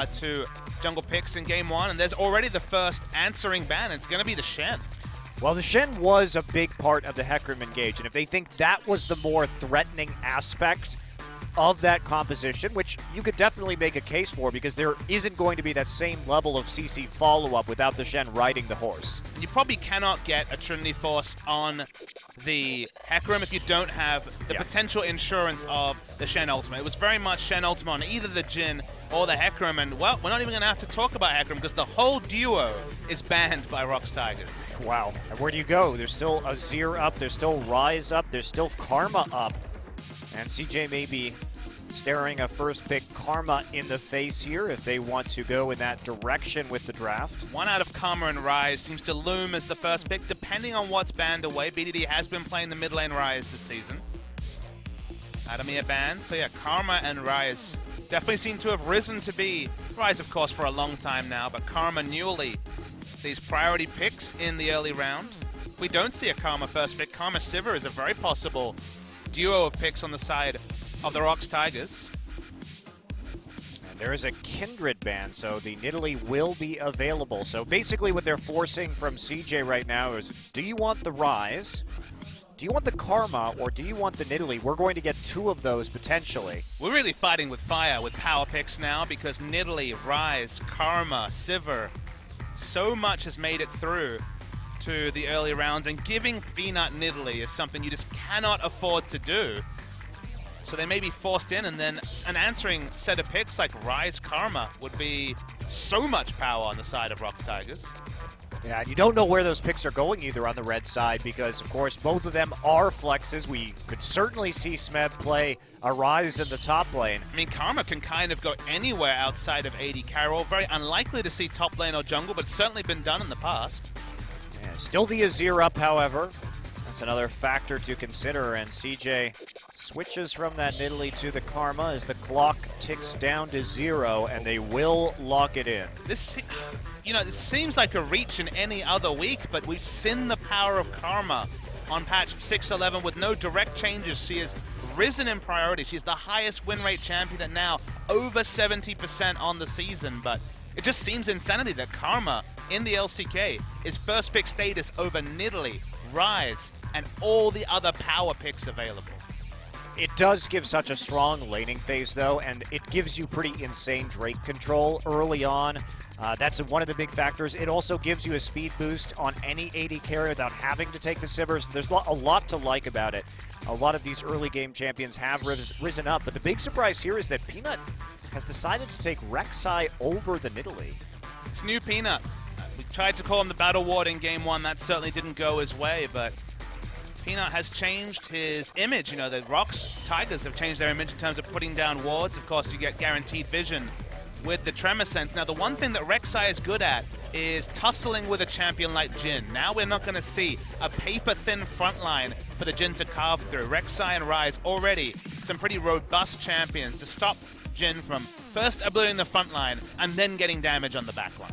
two jungle picks in game one, and there's already the first answering ban. It's going to be the Shen. Well, the Shen was a big part of the Hecarim engage, and if they think that was the more threatening aspect of that composition, which you could definitely make a case for because there isn't going to be that same level of CC follow-up without the Shen riding the horse. And you probably cannot get a Trinity Force on the Hecarim if you don't have the potential insurance of the Shen ultimate. It was very much Shen ultimate on either the Jhin or the Hecarim, and well, we're not even going to have to talk about Hecarim because the whole duo is banned by Rox Tigers. Wow. And where do you go? There's still Azir up, there's still Ryze up, there's still Karma up. And CJ may be staring a first pick Karma in the face here if they want to go in that direction with the draft. One out of Karma and Ryze seems to loom as the first pick, depending on what's banned away. BDD has been playing the mid lane Ryze this season. Adamir banned, so yeah, Karma and Ryze definitely seem to have risen to be, Ryze of course for a long time now, but Karma newly these priority picks in the early round. If we don't see a Karma first pick, Karma Sivir is a very possible duo of picks on the side of the Rox Tigers. And there is a Kindred ban, so the Nidalee will be available. So basically what they're forcing from CJ right now is, do you want the Ryze, do you want the Karma, or do you want the Nidalee? We're going to get two of those potentially. We're really fighting with fire with power picks now because Nidalee, Ryze, Karma, Sivir, so much has made it through to the early rounds, and giving Peanut Nidalee is something you just cannot afford to do. So they may be forced in, and then an answering set of picks like Ryze Karma would be so much power on the side of Rox Tigers. Yeah, and you don't know where those picks are going either on the red side because, of course, both of them are flexes. We could certainly see Smeb play a Ryze in the top lane. I mean, Karma can kind of go anywhere outside of AD carry. Very unlikely to see top lane or jungle, but certainly been done in the past. Yeah, still the Azir up, however. That's another factor to consider, and CJ switches from that Nidalee to the Karma as the clock ticks down to 0, and they will lock it in. This, you know, this seems like a reach in any other week, but we've seen the power of Karma on patch 6.11 with no direct changes. She has risen in priority. She's the highest win rate champion at now, over 70% on the season, but it just seems insanity that Karma in the LCK is first pick status over Nidalee, Ryze, and all the other power picks available. It does give such a strong laning phase, though, and it gives you pretty insane Drake control early on. That's one of the big factors. It also gives you a speed boost on any AD carry without having to take the Sivers. There's a lot to like about it. A lot of these early game champions have risen up, but the big surprise here is that Peanut has decided to take Rek'Sai over the Nidalee. It's new Peanut. We tried to call him the Battle Ward in game one. That certainly didn't go his way, but Peanut has changed his image. You know, the Rox Tigers have changed their image in terms of putting down wards. Of course, you get guaranteed vision with the Tremor Sense. Now, the one thing that Rek'Sai is good at is tussling with a champion like Jhin. Now we're not going to see a paper-thin front line for the Jhin to carve through. Rek'Sai and Ryze already some pretty robust champions to stop Jhin from first obliterating the front line and then getting damage on the back line.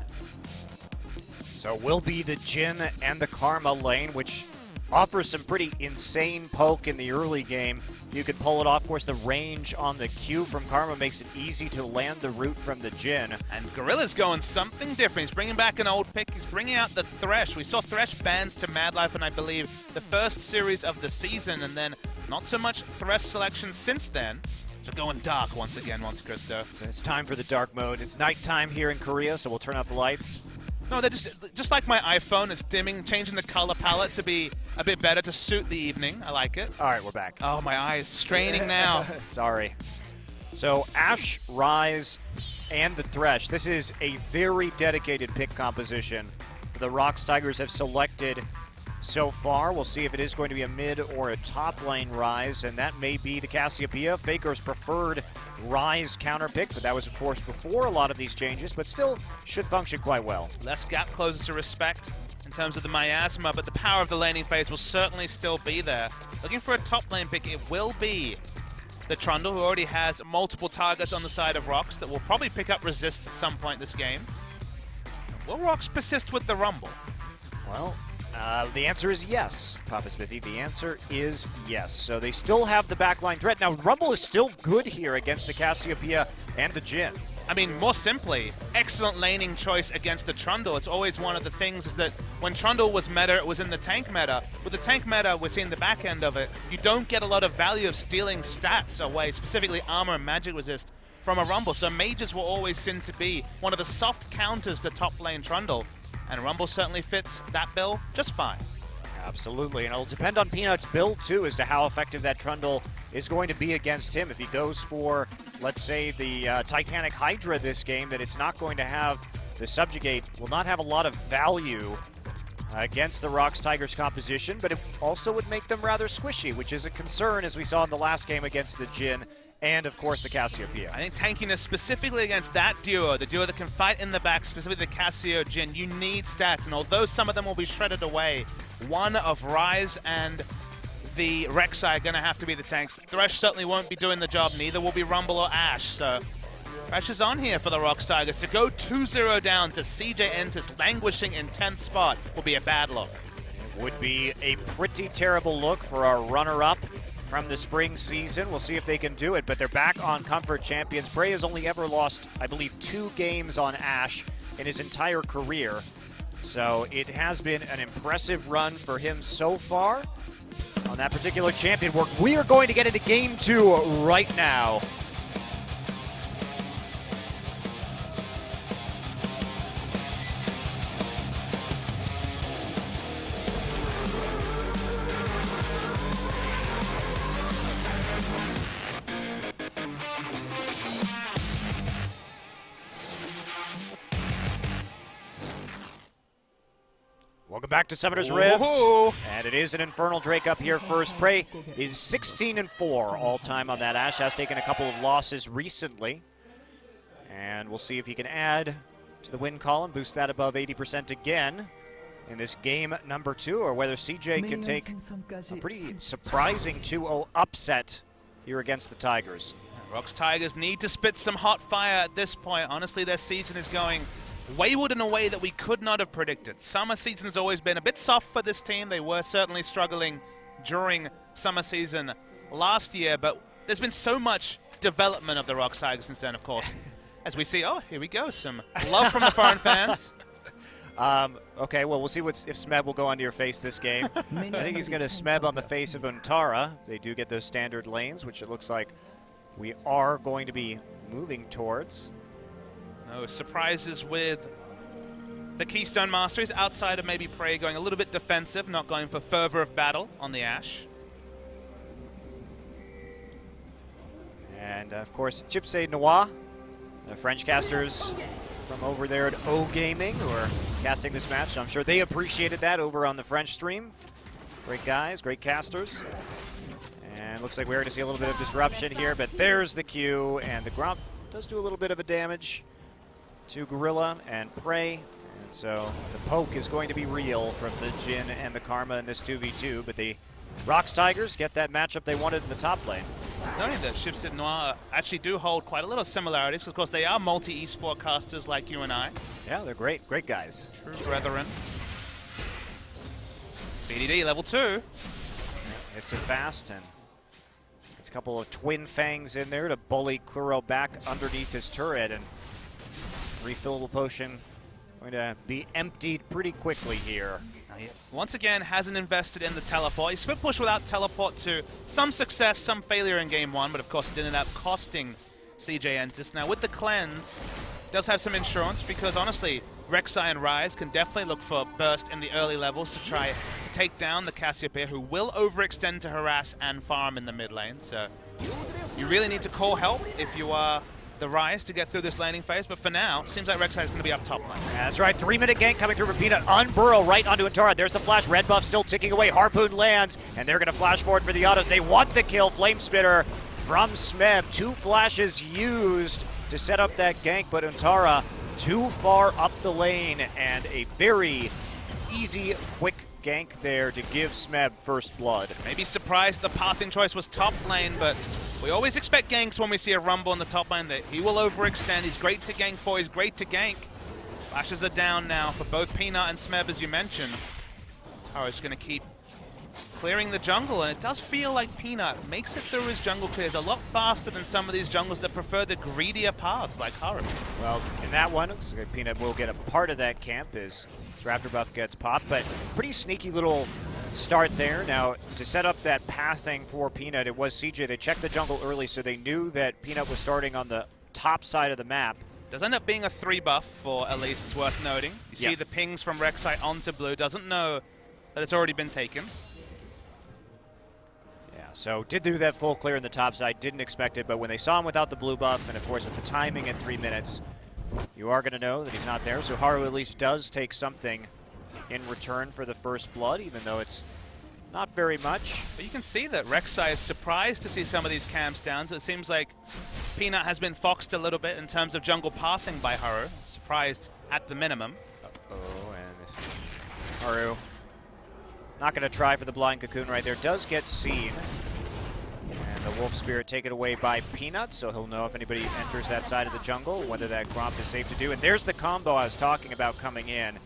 So will be the Jhin and the Karma lane, which offers some pretty insane poke in the early game. You can pull it off. Of course, the range on the Q from Karma makes it easy to land the root from the Jhin. And Gorilla's going something different. He's bringing back an old pick. He's bringing out the Thresh. We saw Thresh bans to MadLife in, I believe, the first series of the season, and then not so much Thresh selection since then. They're going dark once again, Monte Cristo. So it's time for the dark mode. It's nighttime here in Korea, so we'll turn out the lights. No, they're just like my iPhone. It's dimming, changing the color palette to be a bit better to suit the evening. I like it. All right, we're back. Oh, my eyes straining now. Sorry. So Ashe, Ryze, and the Thresh. This is a very dedicated pick composition the Rox Tigers have selected so far. We'll see if it is going to be a mid or a top lane Ryze, and that may be the Cassiopeia, Faker's preferred Ryze counter pick, but that was, of course, before a lot of these changes, but still should function quite well. Less gap closes to respect in terms of the miasma, but the power of the laning phase will certainly still be there. Looking for a top lane pick, it will be the Trundle, who already has multiple targets on the side of Rox that will probably pick up resist at some point this game. Will Rox persist with the Rumble? Well, the answer is yes, Papa Smithy. The answer is yes. So they still have the backline threat. Now, Rumble is still good here against the Cassiopeia and the Jhin. I mean, more simply, excellent laning choice against the Trundle. It's always one of the things is that when Trundle was meta, it was in the tank meta. With the tank meta, we're seeing the back end of it. You don't get a lot of value of stealing stats away, specifically armor and magic resist, from a Rumble. So mages will always seem to be one of the soft counters to top lane Trundle. And Rumble certainly fits that bill just fine. Absolutely, and it'll depend on Peanut's build too as to how effective that Trundle is going to be against him. If he goes for, let's say, the Titanic Hydra this game, that it's not going to have the Subjugate, will not have a lot of value against the Rox Tigers composition, but it also would make them rather squishy, which is a concern as we saw in the last game against the Jhin and, of course, the Cassiopeia. I think tankiness specifically against that duo, the duo that can fight in the back, specifically the Cassio Jhin, you need stats, and although some of them will be shredded away, one of Ryze and the Rek'Sai are going to have to be the tanks. Thresh certainly won't be doing the job, neither will be Rumble or Ashe, so pressure's on here for the Rox Tigers. To go 2-0 down to CJ Entus languishing in 10th spot will be a bad look. It would be a pretty terrible look for our runner-up from the spring season. We'll see if they can do it, but they're back on Comfort Champions. Bray has only ever lost, I believe, 2 games on Ashe in his entire career. So it has been an impressive run for him so far on that particular champion work. We are going to get into game 2 right now. Welcome back to Summoner's Rift, and it is an Infernal Drake up here first. Prey is 16-4 all-time on that Ashe. Has taken a couple of losses recently, and we'll see if he can add to the win column, boost that above 80% again in this game number 2, or whether CJ can take a pretty surprising 2-0 upset here against the Tigers. Rox Tigers need to spit some hot fire at this point. Honestly, their season is going wayward in a way that we could not have predicted. Summer season's always been a bit soft for this team. They were certainly struggling during summer season last year, but there's been so much development of the Rox Tigers since then, of course. As we see, oh, here we go, some love from the foreign fans. Okay, well, we'll see if Smeb will go onto your face this game. I think he's going to Smeb on the face of Untara. They do get those standard lanes, which it looks like we are going to be moving towards. No surprises with the Keystone Masters, outside of maybe Prey going a little bit defensive, not going for fervor of battle on the Ashe. And, of course, Chipsay Noir, the French casters from over there at O Gaming, who are casting this match. I'm sure they appreciated that over on the French stream. Great guys, great casters. And looks like we're going to see a little bit of disruption here, but there's the Q, and the Grump does do a little bit of a damage to Gorilla and Prey, and so the poke is going to be real from the Jhin and the Karma in this 2v2, but the Rox Tigers get that matchup they wanted in the top lane. Not only that, Chipsay Noir actually do hold quite a little similarities, because of course they are multi-esport casters like you and I. Yeah, they're great guys. True brethren. BDD level 2. Yeah, it's a fast, and it's a couple of twin fangs in there to bully Kuro back underneath his turret, and refillable potion going to be emptied pretty quickly here. Once again, hasn't invested in the teleport. He split push without teleport to some success, some failure in game 1, but of course it ended up costing CJ Entus. Now with the cleanse, does have some insurance, because honestly, Rek'Sai and Ryze can definitely look for burst in the early levels to try to take down the Cassiopeia, who will overextend to harass and farm in the mid lane. So you really need to call help if you are the Ryze to get through this laning phase, but for now, seems like Rek'Sai is going to be up top lane. That's right, 3-minute gank coming through from Peanut. Unburrow right onto Untara. There's the flash. Red buff still ticking away. Harpoon lands, and they're going to flash forward for the autos. They want the kill. Flame Spitter from Smeb. 2 flashes used to set up that gank, but Untara too far up the lane, and a very easy, quick gank there to give Smeb first blood. Maybe surprised the pathing choice was top lane, but we always expect ganks when we see a Rumble in the top lane. That he will overextend. He's great to gank for. He's great to gank. Flashes are down now for both Peanut and Smeb, as you mentioned. Haru's going to keep clearing the jungle, and it does feel like Peanut makes it through his jungle clears a lot faster than some of these jungles that prefer the greedier paths, like Haru. Well, in that one, looks like Peanut will get a part of that camp as his Raptor buff gets popped, but pretty sneaky little start there. Now, to set up that pathing for Peanut, it was CJ. They checked the jungle early, so they knew that Peanut was starting on the top side of the map. Does end up being a 3 buff for Elise, it's worth noting. You see the pings from Rek'Sai onto blue, doesn't know that it's already been taken. Yeah, so did do that full clear in the top side, didn't expect it, but when they saw him without the blue buff, and of course with the timing at 3 minutes, you are going to know that he's not there. So Haru at least does take something in return for the first blood, even though it's not very much. But you can see that Rek'Sai is surprised to see some of these camps down, so it seems like Peanut has been foxed a little bit in terms of jungle pathing by Haru. Surprised at the minimum. Uh-oh, and Haru not going to try for the blind cocoon right there. Does get seen. And the Wolf Spirit taken away by Peanut, so he'll know if anybody enters that side of the jungle, whether that Gromp is safe to do. And there's the combo I was talking about coming in.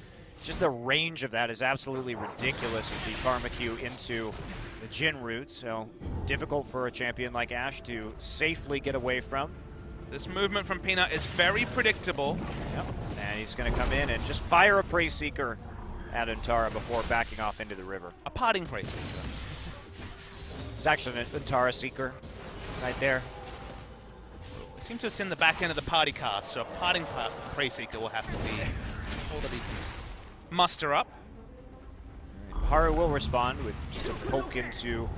Just the range of that is absolutely ridiculous with the Karma Q into the Jhin route, so difficult for a champion like Ashe to safely get away from. This movement from Peanut is very predictable. Yep. And he's going to come in and just fire a Prey Seeker at Untara before backing off into the river. A potting Prey Seeker. It's actually an Untara Seeker right there. We seem to have seen the back end of the party cast, so a potting Prey Seeker will have to be all that he can muster up. Haru will respond with just a poke into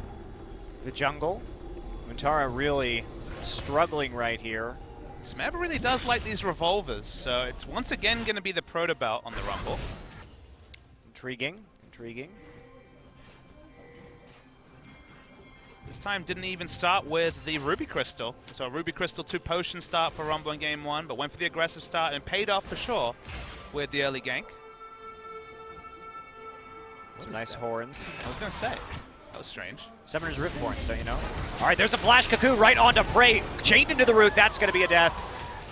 the jungle. Untara really struggling right here. Smeb really does like these revolvers, so it's once again going to be the proto belt on the Rumble. Intriguing, intriguing. This time didn't even start with the Ruby Crystal. So a Ruby Crystal 2 potion start for Rumble in game 1, but went for the aggressive start and paid off for sure with the early gank. Some nice horns. I was going to say. That was strange. Summoner's Rift horns, don't you know? All right, there's a Flash Cocoon right onto Prey. Chained into the root. That's going to be a death.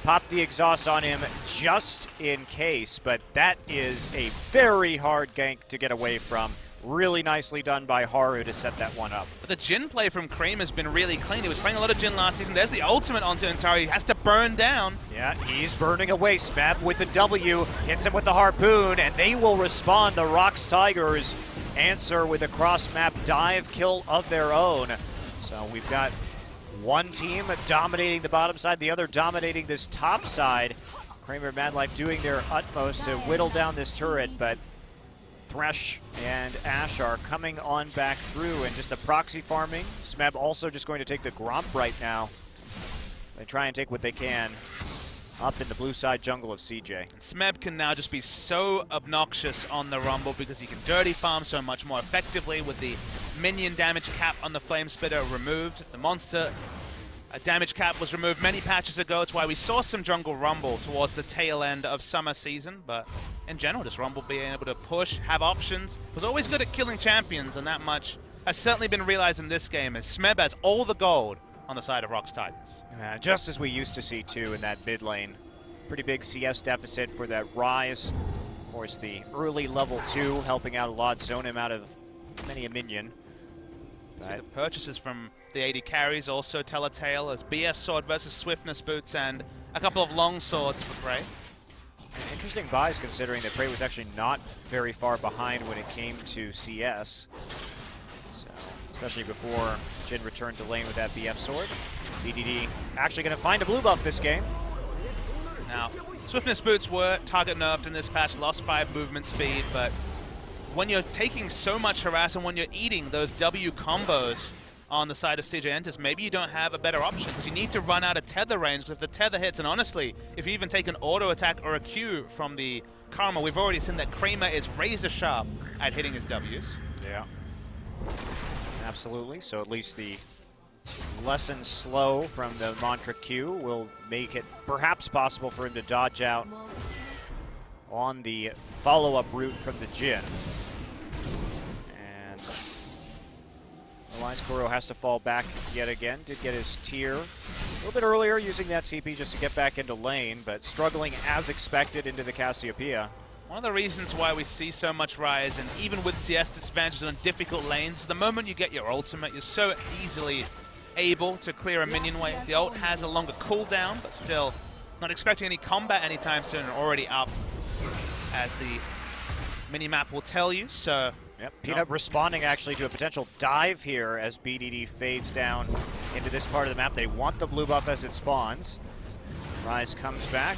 Pop the exhaust on him just in case, but that is a very hard gank to get away from. Really nicely done by Haru to set that one up. But the Jhin play from Kramer has been really clean. He was playing a lot of Jhin last season. There's the ultimate onto Untara. He has to burn down. Yeah, he's burning away. Smeb with the W, hits him with the harpoon, and they will respond. The Rox Tigers answer with a cross-map dive kill of their own. So we've got one team dominating the bottom side, the other dominating this top side. Kramer and MadLife doing their utmost to whittle down this turret, but Thresh and Ashe are coming on back through and just a proxy farming. Smeb also just going to take the Gromp right now. They try and take what they can up in the blue side jungle of CJ. Smeb can now just be so obnoxious on the Rumble because he can dirty farm so much more effectively with the minion damage cap on the Flame Spitter removed. The monster damage cap was removed many patches ago. It's why we saw some jungle Rumble towards the tail end of summer season, but in general, just Rumble being able to push, have options, was always good at killing champions, and that much has certainly been realized in this game as Smeb has all the gold on the side of Rox Tigers. Just as we used to see, too, in that mid lane. Pretty big CS deficit for that Ryze. Of course, the early level 2 helping out a lot, zone him out of many a minion. See the purchases from the AD carries also tell a tale as BF sword versus swiftness boots and a couple of long swords for Prey. Interesting buys considering that Prey was actually not very far behind when it came to CS. So, especially before Jhin returned to lane with that BF sword. BDD actually going to find a blue buff this game. Now, swiftness boots were target nerfed in this patch, lost 5 movement speed, but when you're taking so much harass and when you're eating those W combos on the side of CJ Entus, maybe you don't have a better option because you need to run out of tether range. Because if the tether hits, and honestly, if you even take an auto attack or a Q from the Karma, we've already seen that Kramer is razor sharp at hitting his Ws. Yeah. Absolutely. So at least the lesson slow from the Mantra Q will make it perhaps possible for him to dodge out on the follow-up route from the Jhin. And otherwise, Kuro has to fall back yet again. Did get his tier a little bit earlier using that CP just to get back into lane, but struggling as expected into the Cassiopeia. One of the reasons why we see so much Ryze, and even with CS disadvantages on difficult lanes, the moment you get your ultimate, you're so easily able to clear a minion wave. The ult has a longer cooldown, but still not expecting any combat anytime soon, and already up, as the mini-map will tell you, so... Yep, Peanut responding actually to a potential dive here as BDD fades down into this part of the map. They want the blue buff as it spawns. Ryze comes back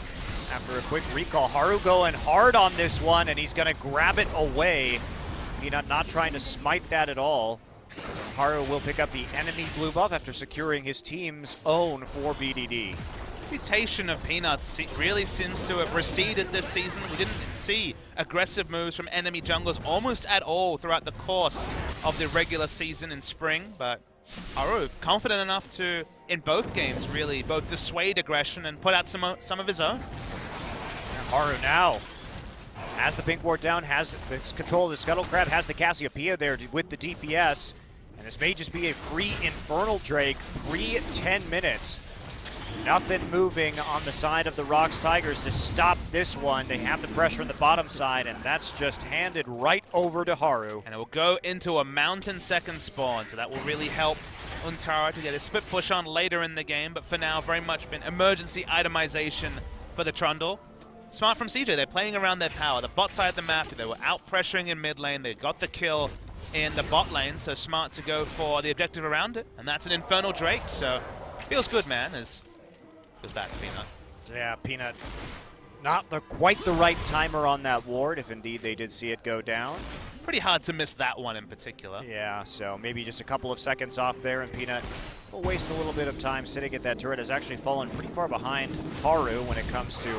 after a quick recall. Haru going hard on this one, and he's going to grab it away. Peanut not trying to smite that at all. Haru will pick up the enemy blue buff after securing his team's own for BDD. Reputation of Peanuts really seems to have receded this season. We didn't see aggressive moves from enemy junglers almost at all throughout the course of the regular season in spring, but Haru confident enough to, in both games, really both dissuade aggression and put out some of his own. Haru now has the pink ward down, has the control of the Scuttle Crab, has the Cassiopeia there with the DPS, and this may just be a free Infernal Drake, free 10 minutes. Nothing moving on the side of the Rox Tigers to stop this one. They have the pressure on the bottom side, and that's just handed right over to Haru. And it will go into a mountain second spawn, so that will really help Untara to get a split push on later in the game, but for now, very much been emergency itemization for the Trundle. Smart from CJ, they're playing around their power. The bot side of the map, they were out pressuring in mid lane, they got the kill in the bot lane, so smart to go for the objective around it, and that's an Infernal Drake, so feels good, man, as goes back to Peanut. Yeah, Peanut, not quite the right timer on that ward, if indeed they did see it go down. Pretty hard to miss that one in particular. Yeah, so maybe just a couple of seconds off there, and Peanut will waste a little bit of time sitting at that turret. Has actually fallen pretty far behind Haru when it comes to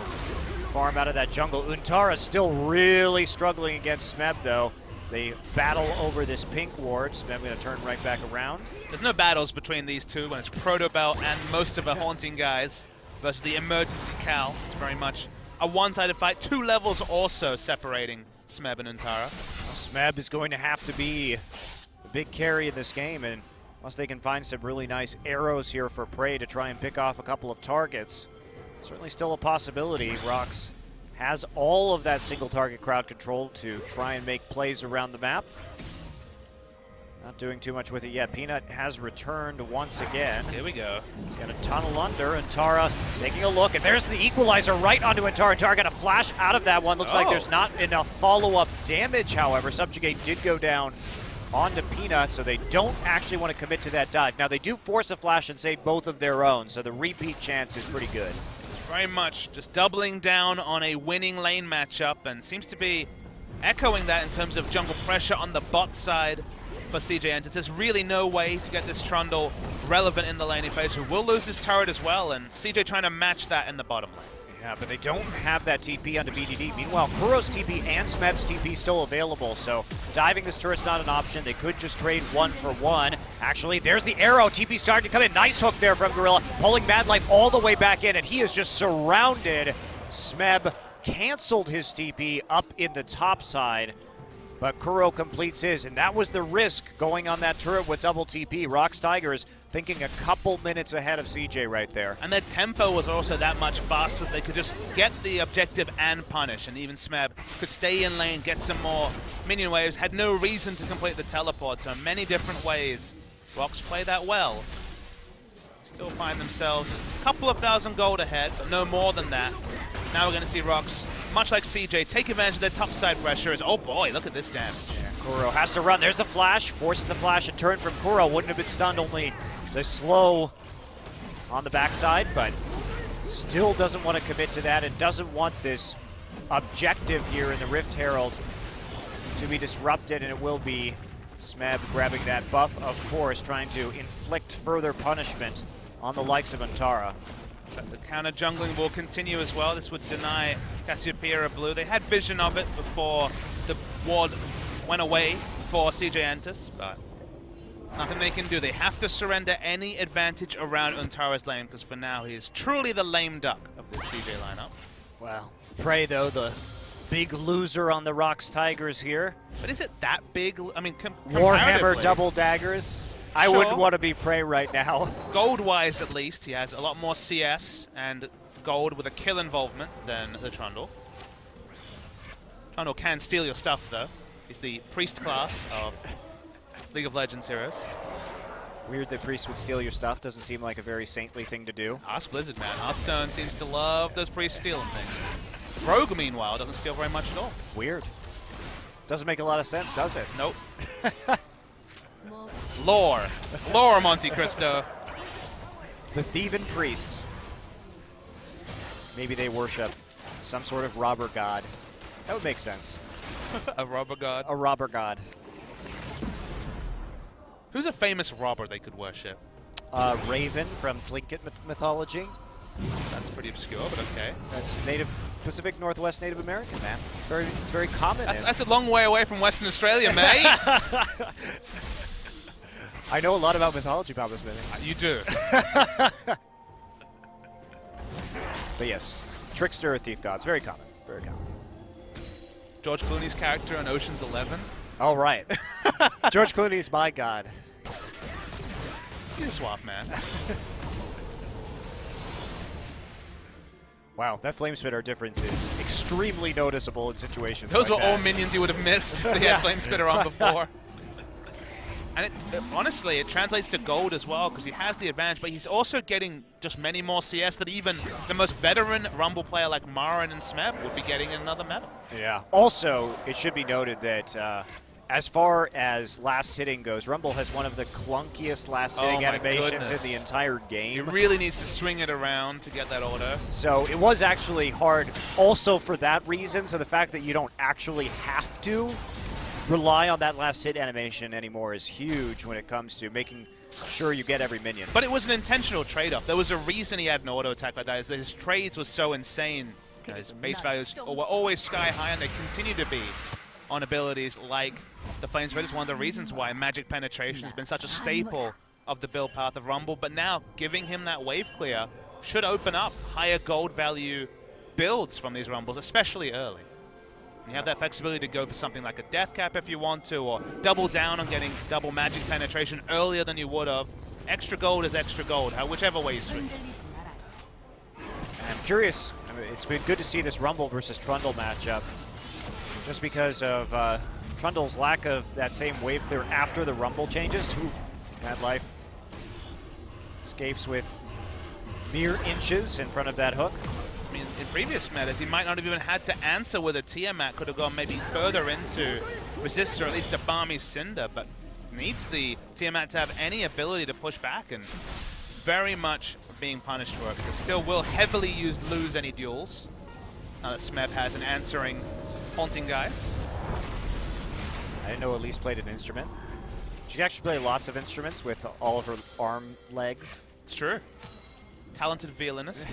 farm out of that jungle. Untara still really struggling against Smeb, though. They battle over this pink ward. Smeb going to turn right back around. There's no battles between these two when it's Protobell and most of the Haunting guys versus the Emergency Cal. It's very much a one-sided fight. 2 levels also separating Smeb and Untara. Smeb is going to have to be the big carry in this game, and unless they can find some really nice arrows here for Prey to try and pick off a couple of targets, certainly still a possibility. Rox has all of that single target crowd control to try and make plays around the map. Not doing too much with it yet. Peanut has returned once again. Here we go. He's going to tunnel under. Untara taking a look, and there's the equalizer right onto Untara. Untara got a flash out of that one. Looks like there's not enough follow-up damage, however. Subjugate did go down onto Peanut, so they don't actually want to commit to that dive. Now, they do force a flash and save both of their own, so the repeat chance is pretty good. Very much just doubling down on a winning lane matchup, and seems to be echoing that in terms of jungle pressure on the bot side for CJ Entus. There's really no way to get this Trundle relevant in the laning phase, who will lose his turret as well, and CJ trying to match that in the bottom lane. Yeah, but they don't have that TP onto BDD. Meanwhile, Kuro's TP and Smeb's TP still available, so diving this turret's not an option. They could just trade 1 for 1. Actually, there's the arrow. TP starting to come in. Nice hook there from Gorilla, pulling MadLife all the way back in, and he is just surrounded. Smeb canceled his TP up in the top side, but Kuro completes his, and that was the risk going on that turret with double TP. Rox Tigers thinking a couple minutes ahead of CJ right there. And their tempo was also that much faster. They could just get the objective and punish, and even Smeb could stay in lane, get some more minion waves, had no reason to complete the teleport, so many different ways. Rox play that well. Still find themselves a couple of thousand gold ahead, but no more than that. Now we're going to see Rox, much like CJ, take advantage of their topside pressure. Oh boy, look at this damage. Yeah, Kuro has to run. There's a flash, forces the flash and turn from Kuro. Wouldn't have been stunned, only the slow on the backside, but still doesn't want to commit to that and doesn't want this objective here in the Rift Herald to be disrupted, and it will be Smeb grabbing that buff, of course, trying to inflict further punishment on the likes of Untara. But the counter jungling will continue as well. This would deny Cassiopeia a blue. They had vision of it before the ward went away for CJ Entus, but nothing they can do. They have to surrender any advantage around Untara's lane, because for now he is truly the lame duck of this CJ lineup. Well, Prey, though, the big loser on the Rox Tigers here. But is it that big? I mean, Warhammer double daggers. I wouldn't want to be Prey right now. Gold-wise, at least, he has a lot more CS and gold with a kill involvement than the Trundle. Trundle can steal your stuff, though. He's the priest class of League of Legends heroes. Weird that priests would steal your stuff. Doesn't seem like a very saintly thing to do. Ask Blizzard, man. Hearthstone seems to love those priests stealing things. Rogue, meanwhile, doesn't steal very much at all. Weird. Doesn't make a lot of sense, does it? Nope. Lore. Lore, Monte Cristo. The Theban priests. Maybe they worship some sort of robber god. That would make sense. A robber god. A robber god. Who's a famous robber they could worship? Raven from Tlingit mythology. That's pretty obscure, but okay. That's Pacific Northwest Native American, man. It's very common. That's a long way away from Western Australia, mate. I know a lot about mythology, Papa Smithy. You do. But yes, trickster or thief gods, very common. Very common. George Clooney's character in Ocean's 11. Oh, right. George Clooney's my god. He's a swap, man. Wow, that flame spitter difference is extremely noticeable in situations Those like were all minions you would have missed if they had flame spitter on before. And honestly, it translates to gold as well because he has the advantage, but he's also getting just many more CS that even the most veteran Rumble player like Marin and Smeb would be getting in another meta. Yeah. Also, it should be noted that as far as last hitting goes, Rumble has one of the clunkiest last hitting animations in the entire game. He really needs to swing it around to get that order. So it was actually hard also for that reason. So the fact that you don't actually have to rely on that last hit animation anymore is huge when it comes to making sure you get every minion. But it was an intentional trade-off. There was a reason he had an auto attack like that. Is that his trades were so insane. You know, his base values were always sky high, and they continue to be on abilities like the Flame Spitter. Is one of the reasons why Magic Penetration has been such a staple of the build path of Rumble. But now, giving him that wave clear should open up higher gold value builds from these Rumbles, especially early. You have that flexibility to go for something like a Death Cap if you want to, or double down on getting double Magic Penetration earlier than you would have. Extra gold is extra gold, whichever way you swing. I'm curious. I mean, it's been good to see this Rumble versus Trundle matchup, just because of Trundle's lack of that same wave clear after the Rumble changes. Ooh, MadLife escapes with mere inches in front of that hook. I mean, in previous metas, he might not have even had to answer with a Tiamat. Could have gone maybe further into Resist, or at least a Balmy Cinder, but needs the Tiamat to have any ability to push back, and very much being punished for it, because still will heavily lose any duels. Now that Smeb has an answering Haunting Guys. I didn't know Elise played an instrument. She can actually play lots of instruments with all of her arm legs. It's true. Talented violinist.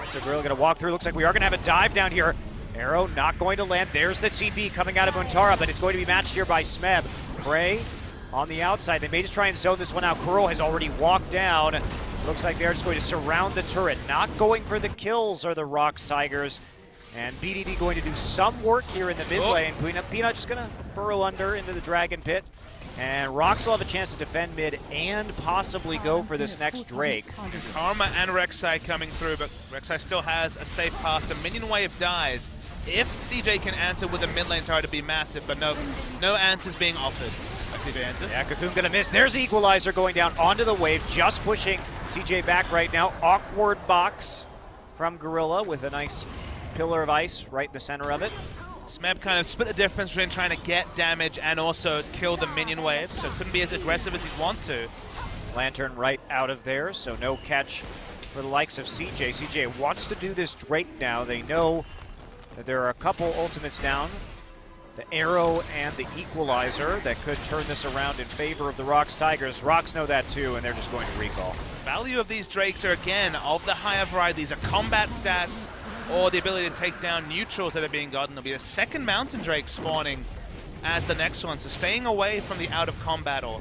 So Gorilla going to walk through. Looks like we are going to have a dive down here. Arrow not going to land. There's the TP coming out of Untara, but it's going to be matched here by Smeb. Prey on the outside. They may just try and zone this one out. Kuro has already walked down. Looks like they're just going to surround the turret. Not going for the kills are the Rox Tigers. And BDD going to do some work here in the mid lane. Peanut just going to burrow under into the Dragon Pit. And Rox will have a chance to defend mid and possibly go for this next Drake. Karma and Rek'Sai coming through, but Rek'Sai still has a safe path. The minion wave dies. If CJ can answer with a mid lane tower to be massive, but no answers being offered by CJ Entus. Yeah, Cocoon gonna miss. There's the Equalizer going down onto the wave, just pushing CJ back right now. Awkward box from Gorilla with a nice pillar of ice right in the center of it. Smeb kind of split the difference between trying to get damage and also kill the minion wave, so couldn't be as aggressive as he'd want to. Lantern right out of there, so no catch for the likes of CJ. CJ wants to do this Drake now. They know that there are a couple ultimates down. The Arrow and the Equalizer that could turn this around in favor of the Rox Tigers. Rox know that too, and they're just going to recall. Value of these Drakes are, again, of the higher variety. These are combat stats, or the ability to take down neutrals that are being gotten. There'll be a second Mountain Drake spawning as the next one, so staying away from the out of combat or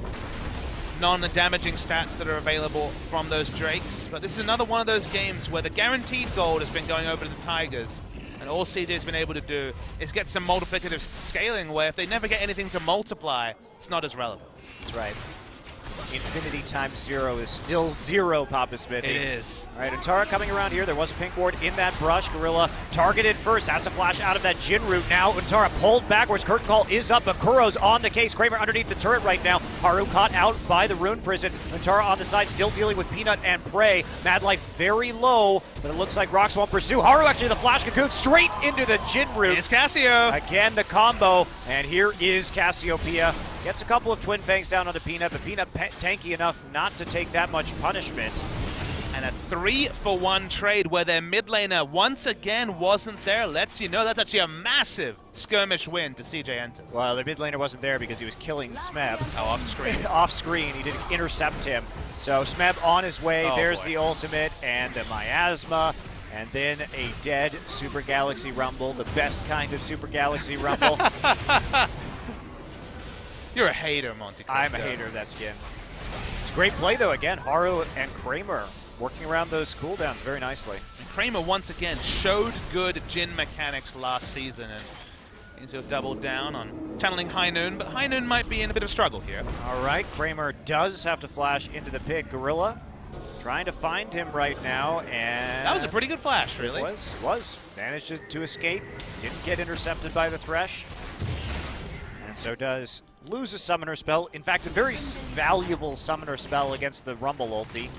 non-damaging stats that are available from those Drakes. But this is another one of those games where the guaranteed gold has been going over to the Tigers, and all CJ's been able to do is get some multiplicative scaling where if they never get anything to multiply, it's not as relevant. That's right. infinity times 0 is still 0, Papa Smithy. It is. All right, Untara coming around here. There was a pink ward in that brush. Gorilla targeted first, has to flash out of that Jhin route now. Untara pulled backwards. Curtain call is up, but Kuro's on the case. Kramer underneath the turret right now. Haru caught out by the rune prison. Untara on the side, still dealing with Peanut and Prey. MadLife very low, but it looks like Rox won't pursue. Haru actually the flash cocoon straight into the Jhin route. It's Cassio. Again, the combo, and here is Cassiopeia. Gets a couple of Twin Fangs down onto Peanut, but Peanut tanky enough not to take that much punishment. And a 3-for-1 trade where their mid laner once again wasn't there lets you know that's actually a massive skirmish win to CJ Entus. Well, the mid laner wasn't there because he was killing Smeb. Oh, off screen. Off screen, he didn't intercept him. So Smeb on his way, there's boy. the ultimate and a miasma. And then a dead Super Galaxy Rumble, the best kind of Super Galaxy Rumble. You're a hater, Monte Cristo. I'm a hater of that skin. It's a great play, though. Again, Haru and Kramer working around those cooldowns very nicely. And Kramer once again showed good Jhin mechanics last season and needs to have doubled down on channeling High Noon, but High Noon might be in a bit of struggle here. All right, Kramer does have to flash into the pit. Gorilla trying to find him right now, and... That was a pretty good flash, really. It was. Managed to escape. Didn't get intercepted by the Thresh. And so does lose a summoner spell. In fact, a very valuable summoner spell against the Rumble ulti.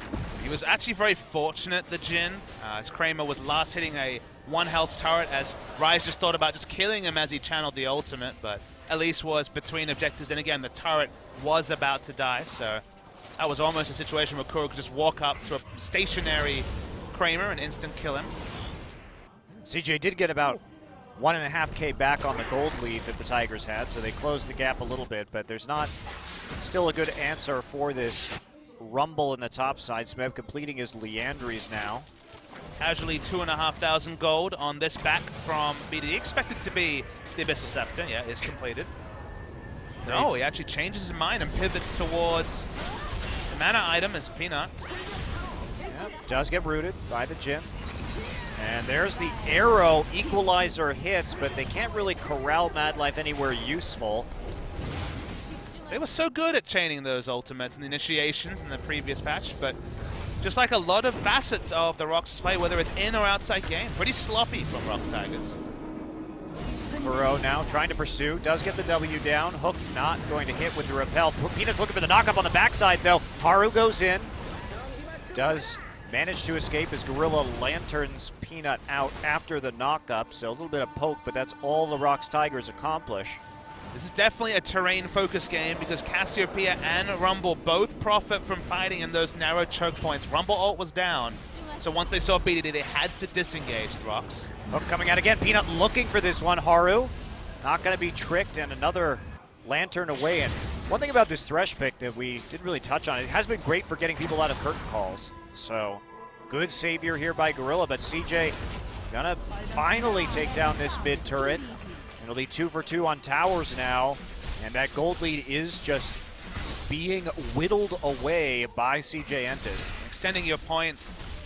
He was actually very fortunate, the Jhin, as Kramer was last hitting a 1-health turret as Ryze just thought about just killing him as he channeled the ultimate, but Elise was between objectives, and again, the turret was about to die, so that was almost a situation where Kuro could just walk up to a stationary Kramer and instant kill him. CJ did get about 1.5K back on the gold lead that the Tigers had, so they closed the gap a little bit, but there's not still a good answer for this Rumble in the top side. Smeb completing his Leandries now. Casually 2,500 gold on this back from BD. Expected to be the Abyssal Scepter. Yeah, is completed. No, he actually changes his mind and pivots towards the mana item as Peanut. Yep, does get rooted by the Jhin. And there's the arrow. Equalizer hits, but they can't really corral MadLife anywhere useful. They were so good at chaining those ultimates and the initiations in the previous patch, but just like a lot of facets of the Rox play, whether it's in or outside game, pretty sloppy from Rox Tigers. Kuro now trying to pursue, does get the W down. Hook not going to hit with the repel. Peanut's looking for the knock-up on the backside, though. Haru goes in, does manage to escape as Gorilla lanterns Peanut out after the knock-up, so a little bit of poke, but that's all the Rox Tigers accomplish. This is definitely a terrain-focused game because Cassiopeia and Rumble both profit from fighting in those narrow choke points. Rumble ult was down, so once they saw BDD, they had to disengage the Rox. Hook coming out again. Peanut looking for this one. Haru not going to be tricked, and another lantern away. And one thing about this Thresh pick that we didn't really touch on, it has been great for getting people out of curtain calls. So good savior here by Gorilla, but CJ gonna finally take down this mid turret. It'll be 2 for 2 on towers now, and that gold lead is just being whittled away by CJ Entus. Extending your point,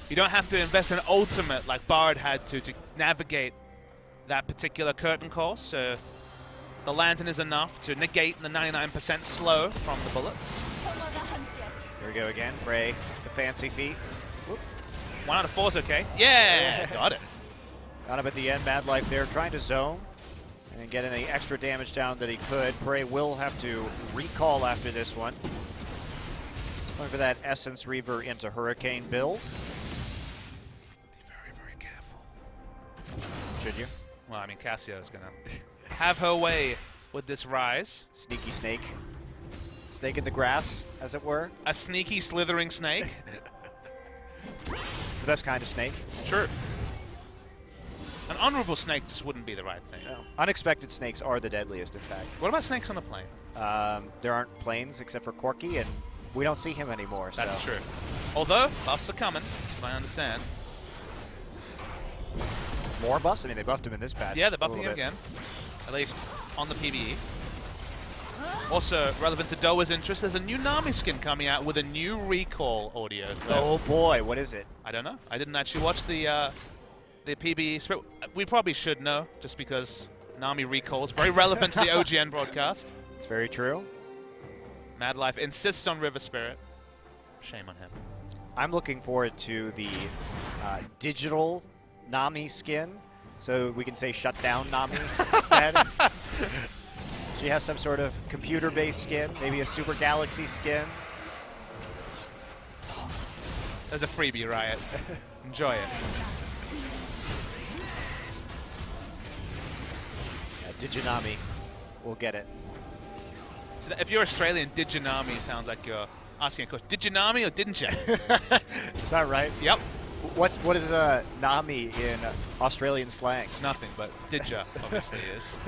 you don't have to invest in ultimate like Bard had to navigate that particular curtain call, so the lantern is enough to negate the 99% slow from the bullets. Here we go again, Prey, the fancy feet. Whoop. 1 out of 4 is okay. Yeah, got it. Got him at the end, MadLife there, trying to zone and get any extra damage down that he could. Prey will have to recall after this one. Going for that Essence Reaver into Hurricane build. Be very, very careful. Should you? Well, I mean, Cassio's gonna have her way with this Ryze. Sneaky snake. Snake in the grass, as it were. A sneaky, slithering snake. It's the best kind of snake. Sure. An honorable snake just wouldn't be the right thing. No. Unexpected snakes are the deadliest, in fact. What about snakes on a plane? There aren't planes except for Corky, and we don't see him anymore. That's so. true. Although, buffs are coming, if I understand. More buffs? I mean, they buffed him in this patch. Yeah, they're buffing him again. At least on the PvE. Also, relevant to Doa's interest, there's a new Nami skin coming out with a new recall audio clip. Oh boy, what is it? I don't know. I didn't actually watch the PvE script. We probably should know, just because Nami recalls very relevant to the OGN broadcast. It's very true. MadLife insists on River Spirit. Shame on him. I'm looking forward to the digital Nami skin, so we can say shut down Nami instead. She has some sort of computer-based skin, maybe a Super Galaxy skin. There's a freebie, Riot. Enjoy it. Diginami will get it. So if you're Australian, Diginami sounds like you're asking a question. Diginami or didn't you? Is that right? Yep. What is Nami in Australian slang? Nothing, but Didja obviously is.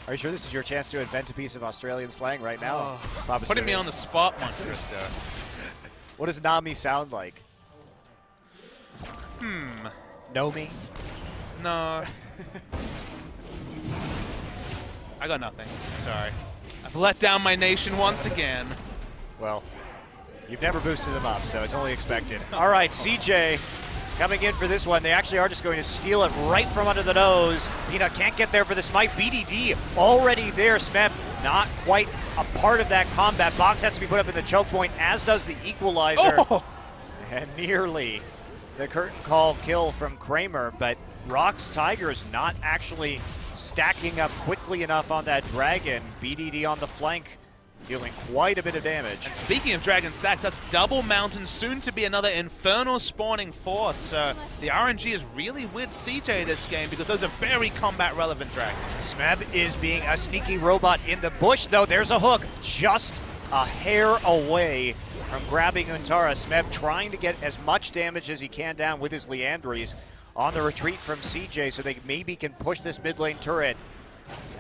Are you sure this is your chance to invent a piece of Australian slang right now? Oh, putting me on the spot, Monster. What does Nami sound like? Know me? No. I got nothing. Sorry. I've let down my nation once again. Well, you've never boosted them up, so it's only expected. All right, CJ coming in for this one. They actually are just going to steal it right from under the nose. Peanut can't get there for the smite. BDD already there. Smeb not quite a part of that combat. Box has to be put up in the choke point, as does the equalizer. Oh! And nearly the curtain call kill from Kramer, but Rox Tigers not actually stacking up quickly enough on that dragon. BDD on the flank, dealing quite a bit of damage. And speaking of dragon stacks, that's double mountain, soon to be another infernal spawning forth. So the RNG is really with CJ this game because those are very combat relevant dragons. Smeb is being a sneaky robot in the bush, though. There's a hook just a hair away from grabbing Untara. Smeb trying to get as much damage as he can down with his Leandries on the retreat from CJ, so they maybe can push this mid lane turret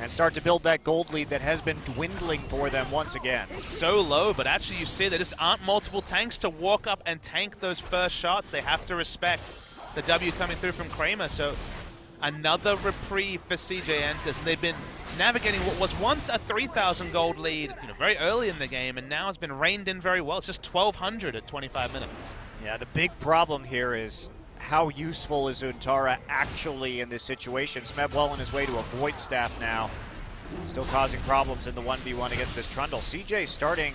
and start to build that gold lead that has been dwindling for them once again. So low, but actually you see there just aren't multiple tanks to walk up and tank those first shots. They have to respect the W coming through from Kramer, so another reprieve for CJ Entus. They've been navigating what was once a 3,000 gold lead, very early in the game, and now has been reined in very well. It's just 1,200 at 25 minutes. Yeah, the big problem here is how useful is Untara actually in this situation? Smeb well on his way to a Void Staff now. Still causing problems in the 1v1 against this Trundle. CJ starting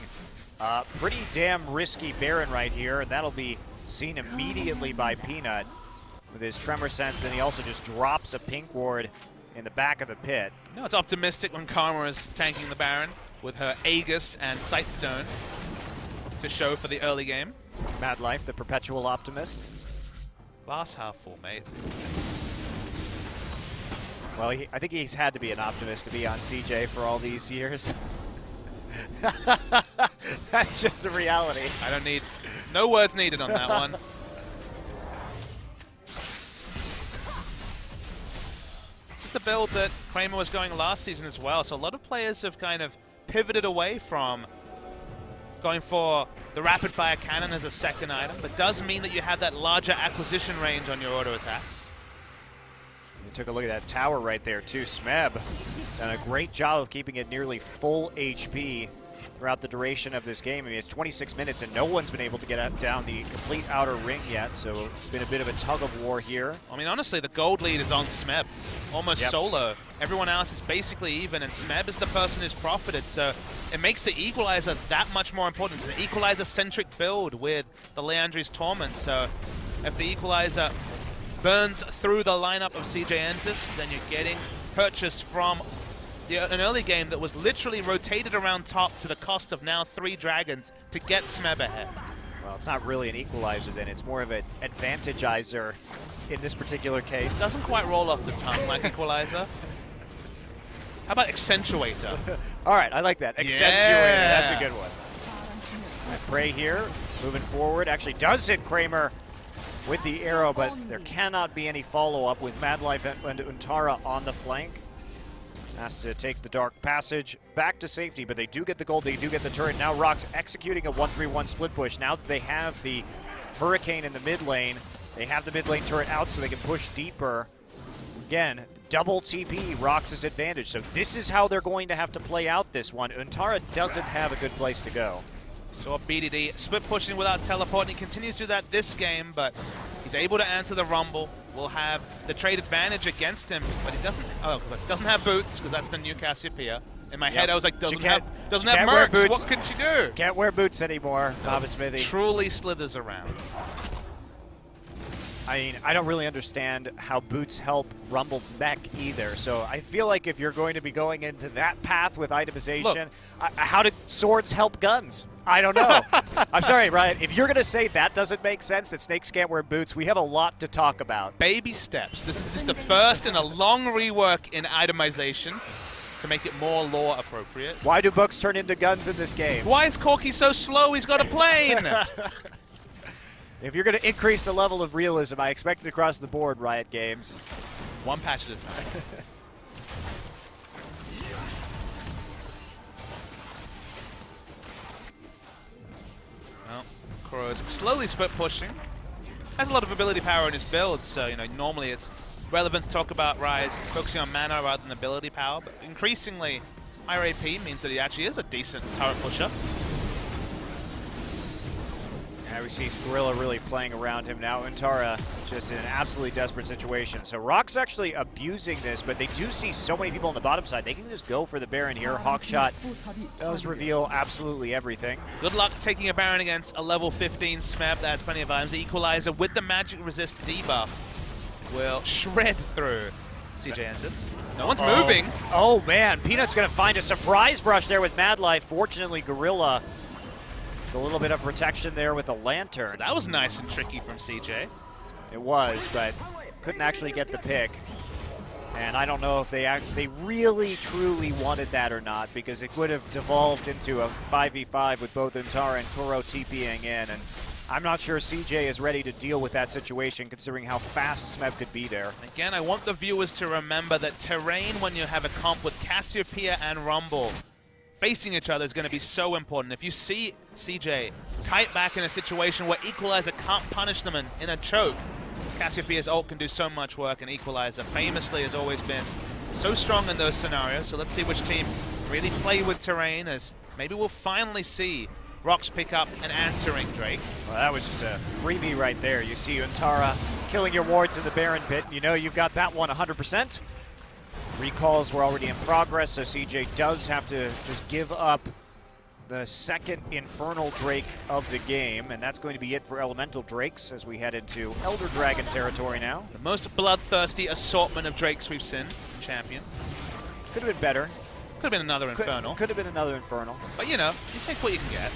pretty damn risky Baron right here, and that'll be seen immediately by Peanut with his Tremor Sense, and he also just drops a Pink Ward in the back of the pit. No, it's optimistic when Karma is tanking the Baron with her Aegis and Sightstone to show for the early game. MadLife, the perpetual optimist. Glass half full, mate. Well, I think he's had to be an optimist to be on CJ for all these years. That's just a reality. I don't need, no words needed on that one. This is the build that Kramer was going last season as well, so a lot of players have kind of pivoted away from going for the rapid fire cannon as a second item, but does mean that you have that larger acquisition range on your auto attacks. You took a look at that tower right there too. Smeb done a great job of keeping it nearly full HP throughout the duration of this game. I mean, it's 26 minutes and no one's been able to get down the complete outer ring yet, so it's been a bit of a tug of war here. I mean, honestly, the gold lead is on Smeb, almost solo. Everyone else is basically even, and Smeb is the person who's profited, so it makes the equalizer that much more important. It's an equalizer-centric build with the Leandry's Torment, so if the equalizer burns through the lineup of CJ Entus, then you're getting purchase from an early game that was literally rotated around top to the cost of now 3 dragons to get Smeb ahead. Well, it's not really an equalizer then, it's more of an advantagizer in this particular case. It doesn't quite roll off the tongue like equalizer. How about accentuator? All right, I like that. Accentuator, that's a good one. Prey here, moving forward, actually does hit Kramer with the arrow, but there cannot be any follow-up with MadLife and Untara on the flank. Has to take the Dark Passage back to safety, but they do get the gold, they do get the turret. Now Rox executing a 1-3-1 split push. Now that they have the Hurricane in the mid lane, they have the mid lane turret out so they can push deeper. Again, double TP, Rox's advantage. So this is how they're going to have to play out this one. Untara doesn't have a good place to go. Saw BDD split pushing without teleport, and he continues to do that this game, but he's able to answer the Rumble. Will have the trade advantage against him, but he doesn't have boots, because that's the new Cassiopeia. In my head, I was like, doesn't have can't mercs. wear boots. What can she do? Can't wear boots anymore, Baba Smithy. Truly slithers around. I mean, I don't really understand how boots help Rumble's mech either. So I feel like if you're going to be going into that path with itemization, how do swords help guns? I don't know. I'm sorry, Ryan. If you're going to say that doesn't make sense, that snakes can't wear boots, we have a lot to talk about. Baby steps. This is just the first in a long rework in itemization to make it more lore appropriate. Why do books turn into guns in this game? Why is Corky so slow? He's got a plane. If you're going to increase the level of realism, I expect it across the board, Riot Games. One patch at a time. Well, Kuro's slowly split pushing. Has a lot of ability power in his build, so normally it's relevant to talk about Ryze focusing on mana rather than ability power, but increasingly higher AP means that he actually is a decent turret pusher. Now we see Gorilla really playing around him now. Untara just in an absolutely desperate situation. So Rox actually abusing this, but they do see so many people on the bottom side. They can just go for the Baron here. Hawkshot does reveal absolutely everything. Good luck taking a Baron against a level 15 Smeb that has plenty of items. The Equalizer with the magic resist debuff will shred through CJ Entus. No one's moving. Oh man, Peanut's gonna find a surprise brush there with MadLife. Fortunately, Gorilla a little bit of protection there with a lantern. So that was nice and tricky from CJ. It was, but couldn't actually get the pick. And I don't know if they really, truly wanted that or not, because it would have devolved into a 5v5 with both Untara and Kuro TPing in. And I'm not sure CJ is ready to deal with that situation, considering how fast Smeb could be there. Again, I want the viewers to remember that terrain, when you have a comp with Cassiopeia and Rumble facing each other, is going to be so important. If you see CJ kite back in a situation where Equalizer can't punish them in a choke, Cassiopeia's ult can do so much work, and Equalizer famously has always been so strong in those scenarios. So let's see which team really play with terrain, as maybe we'll finally see Rox pick up an answering Drake. Well, that was just a freebie right there. You see Untara killing your wards in the Baron pit. You know you've got that one 100%. Recalls were already in progress, so CJ does have to just give up the second Infernal Drake of the game, and that's going to be it for Elemental Drakes as we head into Elder Dragon territory now. The most bloodthirsty assortment of Drakes we've seen in Champions. Could have been better. Could have been another Infernal. Could have been another Infernal. But you take what you can get.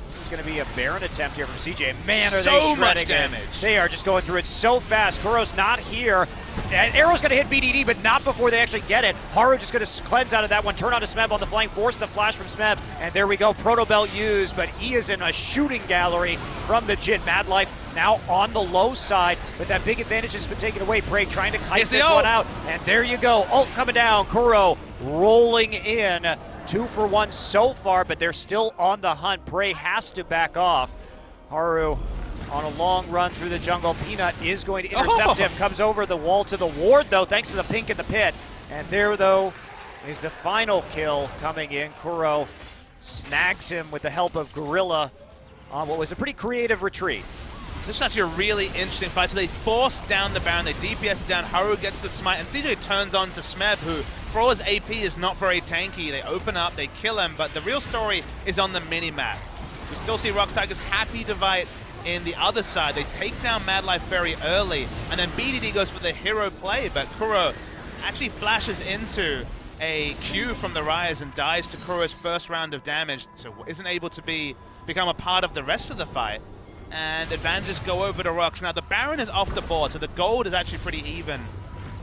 This is going to be a Baron attempt here from CJ. Man, are so they much shredding damage. It. They are just going through it so fast. Kuro's not here. And Arrow's going to hit BDD, but not before they actually get it. Haru just going to cleanse out of that one. Turn on to Smeb on the flank. Force the flash from Smeb. And there we go. Proto Belt used, but he is in a shooting gallery from the Jhin. MadLife now on the low side, but that big advantage has been taken away. Prey trying to kite this one out. And there you go. Ult coming down. Kuro rolling in. 2 for 1 so far, but they're still on the hunt. Prey has to back off. Haru on a long run through the jungle. Peanut is going to intercept him. Comes over the wall to the ward, though, thanks to the pink in the pit. And there, though, is the final kill coming in. Kuro snags him with the help of Gorilla on what was a pretty creative retreat. This is actually a really interesting fight. So they force down the Baron, they DPS it down, Haru gets the smite, and CJ turns on to Smeb, who, for all his AP, is not very tanky. They open up, they kill him, but the real story is on the mini-map. We still see Rox Tigers happy to fight in the other side. They take down MadLife very early, and then BDD goes for the hero play, but Kuro actually flashes into a Q from the Ryze and dies to Kuro's first round of damage, so isn't able to become a part of the rest of the fight. And advantages go over to Rox. Now the Baron is off the board, so the gold is actually pretty even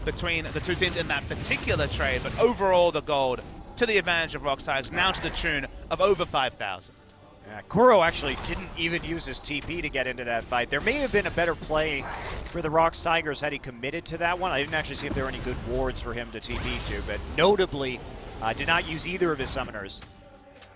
between the two teams in that particular trade, but overall the gold to the advantage of Rox Tigers, now to the tune of over 5,000. Yeah, Kuro actually didn't even use his TP to get into that fight. There may have been a better play for the Rox Tigers had he committed to that one. I didn't actually see if there were any good wards for him to TP to, but notably did not use either of his summoners.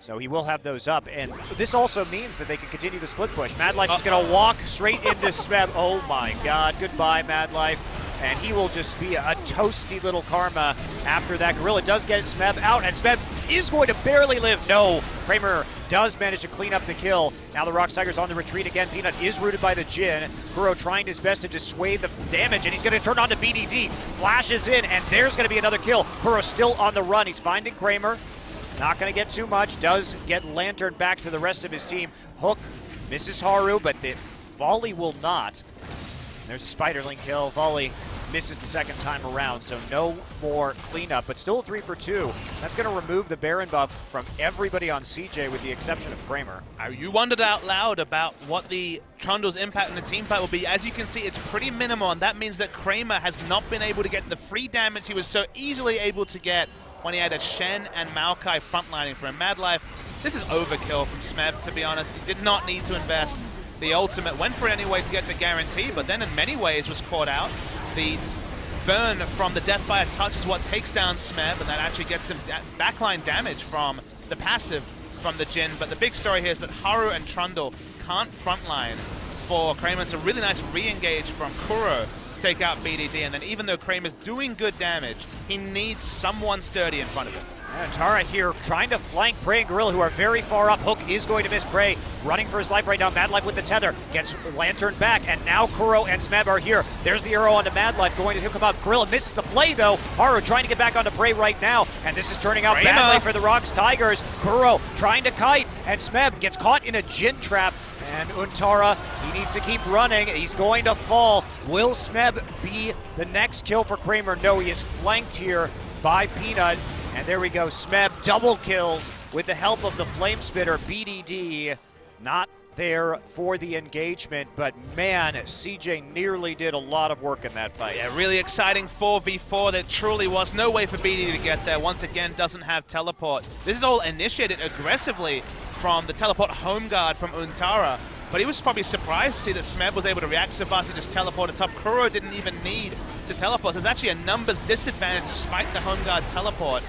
So he will have those up, and this also means that they can continue the split push. MadLife is going to walk straight into Smeb. Oh my god, goodbye MadLife. and he will just be a toasty little karma after that. Gorilla does get Smeb out, and Smeb is going to barely live. No, Kramer does manage to clean up the kill. Now the Rox Tigers on the retreat again. Peanut is rooted by the Jhin. Kuro trying his best to dissuade the damage, and he's going to turn on to BDD. Flashes in, and there's going to be another kill. Kuro still on the run. He's finding Kramer. Not going to get too much. Does get Lantern back to the rest of his team. Hook misses Haru, but the volley will not. There's a Spiderling kill. Volley misses the second time around, so no more cleanup, but still a 3 for 2. That's going to remove the Baron buff from everybody on CJ with the exception of Kramer. You wondered out loud about what the Trundle's impact in the team fight will be. As you can see, it's pretty minimal, and that means that Kramer has not been able to get the free damage he was so easily able to get when he had a Shen and Maokai frontlining for him. MadLife, this is overkill from Smeb, to be honest. He did not need to invest the ultimate. Went for it anyway to get the guarantee, but then in many ways was caught out. The burn from the Death by a Touch is what takes down Smeb, and that actually gets some backline damage from the passive from the Jhin. But the big story here is that Haru and Trundle can't frontline for Kramer. It's a really nice re-engage from Kuro to take out BDD, and then even though Kramer's doing good damage, he needs someone sturdy in front of him. Untara here trying to flank Prey and Gorilla, who are very far up. Hook is going to miss Prey. Running for his life right now. MadLife with the tether. Gets Lantern back, and now Kuro and Smeb are here. There's the arrow onto MadLife, going to hook him up. Gorilla misses the play, though. Haru trying to get back onto Prey right now, and this is turning out badly for the Rox Tigers. Kuro trying to kite, and Smeb gets caught in a Jhin trap. And Untara, he needs to keep running. He's going to fall. Will Smeb be the next kill for Kramer? No, he is flanked here by Peanut. And there we go, Smeb double kills with the help of the Flame Spitter. BDD not there for the engagement, but man, CJ nearly did a lot of work in that fight. Yeah, really exciting 4v4. There truly was no way for BDD to get there. Once again, doesn't have teleport. This is all initiated aggressively from the teleport home guard from Untara, but he was probably surprised to see that Smeb was able to react so fast and just teleport it up. Kuro didn't even need to teleport. There's actually a numbers disadvantage despite the home guard teleport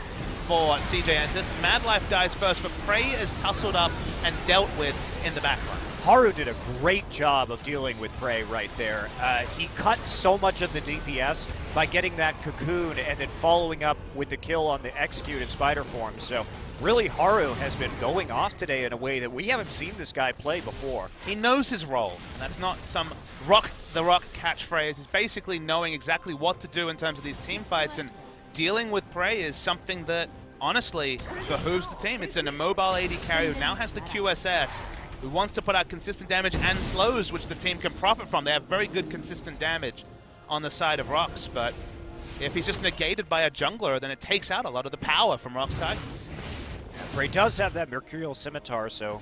for CJ Entus. MadLife dies first, but Prey is tussled up and dealt with in the backline. Haru did a great job of dealing with Prey right there. He cut so much of the DPS by getting that cocoon and then following up with the kill on the execute in spider form. So really, Haru has been going off today in a way that we haven't seen this guy play before. He knows his role, and that's not some rock the rock catchphrase. He's basically knowing exactly what to do in terms of these team fights, and dealing with Prey is something that honestly behooves the team. It's an immobile AD carry who now has the QSS, who wants to put out consistent damage and slows, which the team can profit from. They have very good consistent damage on the side of Rox, but if he's just negated by a jungler, then it takes out a lot of the power from Rox Tigers. Prey does have that Mercurial Scimitar, so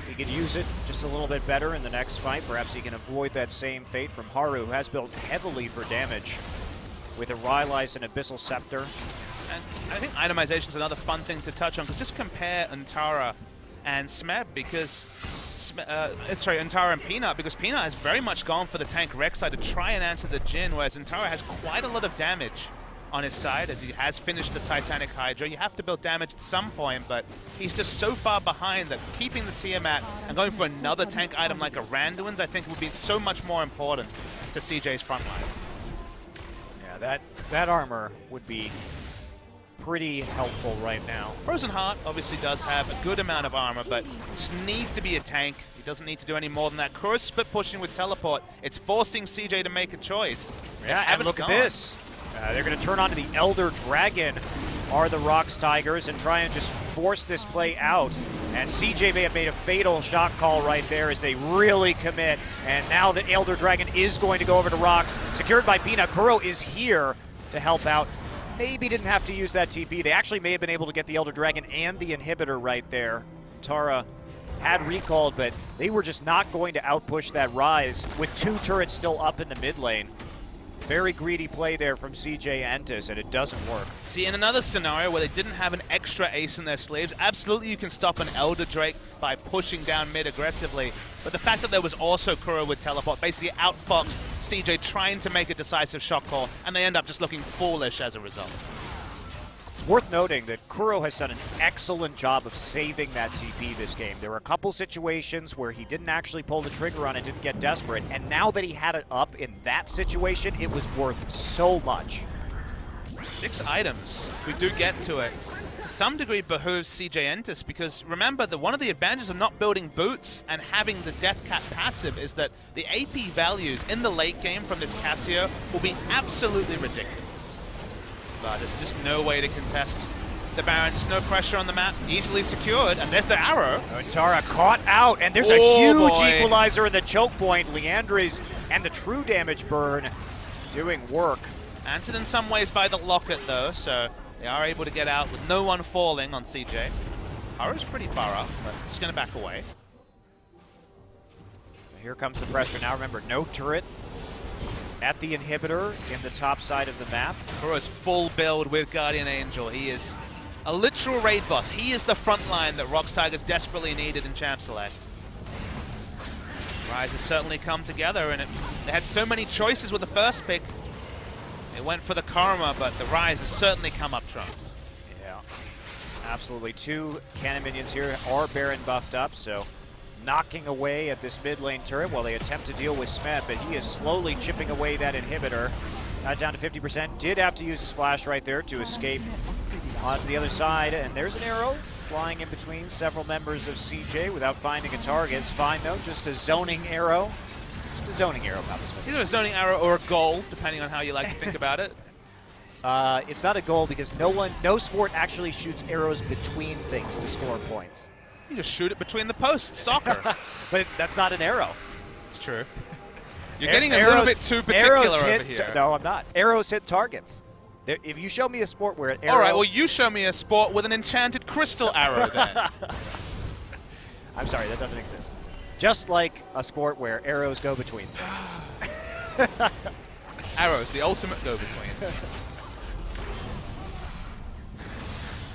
he can use it just a little bit better in the next fight. Perhaps he can avoid that same fate from Haru, who has built heavily for damage with a Rylai's and Abyssal Scepter. And I think itemization is another fun thing to touch on, because just compare Untara and Smeb, because Untara and Peanut, because Peanut has very much gone for the tank Rek'Sai to try and answer the Jhin, whereas Untara has quite a lot of damage on his side, as he has finished the Titanic Hydra. You have to build damage at some point, but he's just so far behind that keeping the Tiamat and going for another tank item like a Randuin's, I think would be so much more important to CJ's front line. Yeah, that armor would be pretty helpful right now. Frozen Heart obviously does have a good amount of armor, but just needs to be a tank. He doesn't need to do any more than that. Kuro's split pushing with teleport. It's forcing CJ to make a choice. Yeah, and look at this. They're going to turn on to the Elder Dragon, are the Rox Tigers, and try and just force this play out. And CJ may have made a fatal shot call right there as they really commit. And now the Elder Dragon is going to go over to Rox. Secured by Peanut. Kuro is here to help out. Maybe didn't have to use that TP. They actually may have been able to get the Elder Dragon and the inhibitor right there. Tara had recalled, but they were just not going to outpush that Ryze with 2 turrets still up in the mid lane. Very greedy play there from CJ Entus, and it doesn't work. See, in another scenario where they didn't have an extra ace in their sleeves, absolutely you can stop an Elder Drake by pushing down mid aggressively. But the fact that there was also Kuro with teleport basically outfoxed CJ trying to make a decisive shot call, and they end up just looking foolish as a result. It's worth noting that Kuro has done an excellent job of saving that TP this game. There were a couple situations where he didn't actually pull the trigger on it, didn't get desperate, and now that he had it up in that situation, it was worth so much. 6 items. We do get to it. To some degree behooves CJ Entus, because remember that one of the advantages of not building boots and having the Death Cap passive is that the AP values in the late game from this Cassio will be absolutely ridiculous. But there's just no way to contest the Baron. Just no pressure on the map. Easily secured, and there's the arrow. Untara caught out, and there's a huge equalizer in the choke point. Leandre's and the true damage burn doing work. Answered in some ways by the locket though, so they are able to get out with no one falling on CJ. Haru's pretty far up, but just going to back away. Here comes the pressure now. Remember, no turret at the inhibitor in the top side of the map. Kuro's full build with Guardian Angel. He is a literal raid boss. He is the front line that Rox Tigers desperately needed in Champ Select. Ryze has certainly come together, and they had so many choices with the first pick. They went for the Karma, but the Ryze has certainly come up trumps. Yeah, absolutely. 2 cannon minions here are Baron buffed up, so knocking away at this mid lane turret while they attempt to deal with Smeb, but he is slowly chipping away that inhibitor. Down to 50%. Did have to use his flash right there to escape onto the other side, and there's an arrow flying in between several members of CJ without finding a target. It's fine though, just a zoning arrow. Just a zoning arrow, either a zoning arrow or a goal, depending on how you like to think about it. It's not a goal because no sport actually shoots arrows between things to score points. You just shoot it between the posts, soccer. But that's not an arrow. It's true. You're getting a little bit too particular over here. No, I'm not. Arrows hit targets. If you show me a sport where an arrow... All right, well, you show me a sport with an enchanted crystal arrow then. I'm sorry, that doesn't exist. Just like a sport where arrows go between things. Arrows, the ultimate go-between.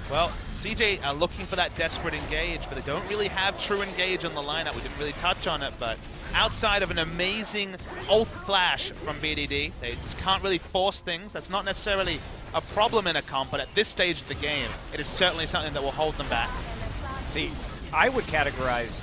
Well, CJ are looking for that desperate engage, but they don't really have true engage on the lineup. We didn't really touch on it, but outside of an amazing ult flash from BDD, they just can't really force things. That's not necessarily a problem in a comp, but at this stage of the game, it is certainly something that will hold them back. See, I would categorize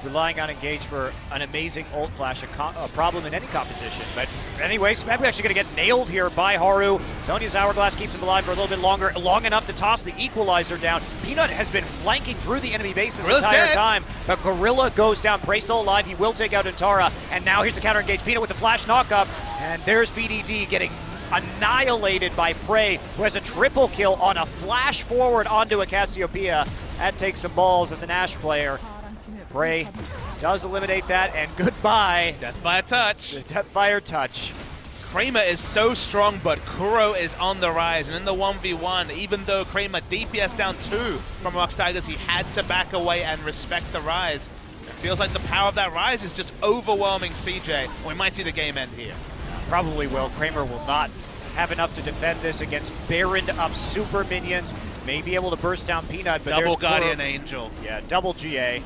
relying on engage for an amazing ult flash a problem in any composition. But anyway, Smeb actually going to get nailed here by Haru. Sonya's Hourglass keeps him alive for a little bit longer, long enough to toss the equalizer down. Peanut has been flanking through the enemy base this entire time, but Gorilla goes down. Prey still alive. He will take out Untara, and now here's the counter engage. Peanut with the flash knock-up, and there's BDD getting annihilated by Prey, who has a triple kill on a flash forward onto a Cassiopeia. That takes some balls as an Ashe player. Prey does eliminate that, and goodbye. Deathfire touch. The Deathfire touch. Kramer is so strong, but Kuro is on the rise, and in the 1v1, even though Kramer DPS down 2 from Rox Tigers, he had to back away and respect the rise. It feels like the power of that rise is just overwhelming CJ. We might see the game end here. Probably will. Kramer will not have enough to defend this against Baroned up super minions. May be able to burst down Peanut, but double there's Guardian Angel. Yeah, double GA,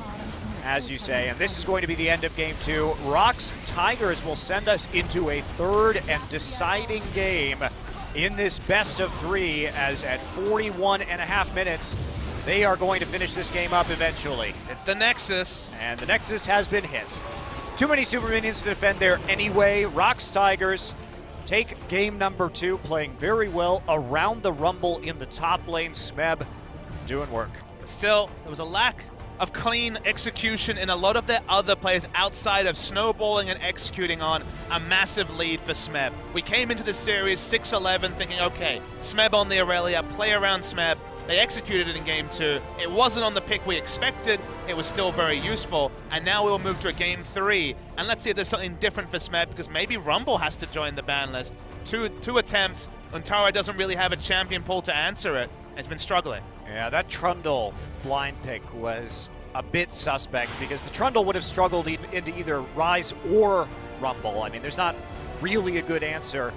as you say. And this is going to be the end of game 2. Rox Tigers will send us into a third and deciding game in this best of 3, as at 41.5 minutes, they are going to finish this game up eventually. Hit the Nexus. And the Nexus has been hit. Too many super minions to defend there anyway. Rox Tigers take game number 2, playing very well around the rumble in the top lane. Smeb doing work. But still, there was a lack of clean execution in a lot of their other players outside of snowballing and executing on a massive lead for Smeb. We came into this series 6-11 thinking, okay, Smeb on the Aurelia, play around Smeb. They executed it in game 2. It wasn't on the pick we expected. It was still very useful. And now we'll move to a game 3. And let's see if there's something different for Smeb, because maybe Rumble has to join the ban list. Two attempts. Untara doesn't really have a champion pool to answer it. Has been struggling. Yeah, that Trundle blind pick was a bit suspect, because the Trundle would have struggled into either Ryze or Rumble. I mean, there's not really a good answer.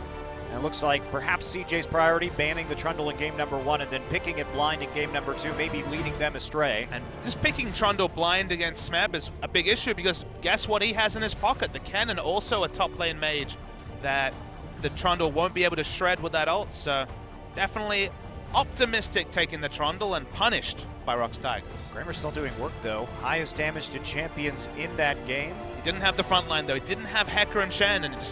And it looks like perhaps CJ's priority, banning the Trundle in game number 1 and then picking it blind in game number 2, maybe leading them astray. And just picking Trundle blind against Smeb is a big issue, because guess what he has in his pocket? The cannon, also a top lane mage that the Trundle won't be able to shred with that ult. So definitely Optimistic taking the Trundle and punished by Rox Tigers. Kramer's still doing work though. Highest damage to champions in that game. He didn't have the front line though. He didn't have Hecarim Shen, and it just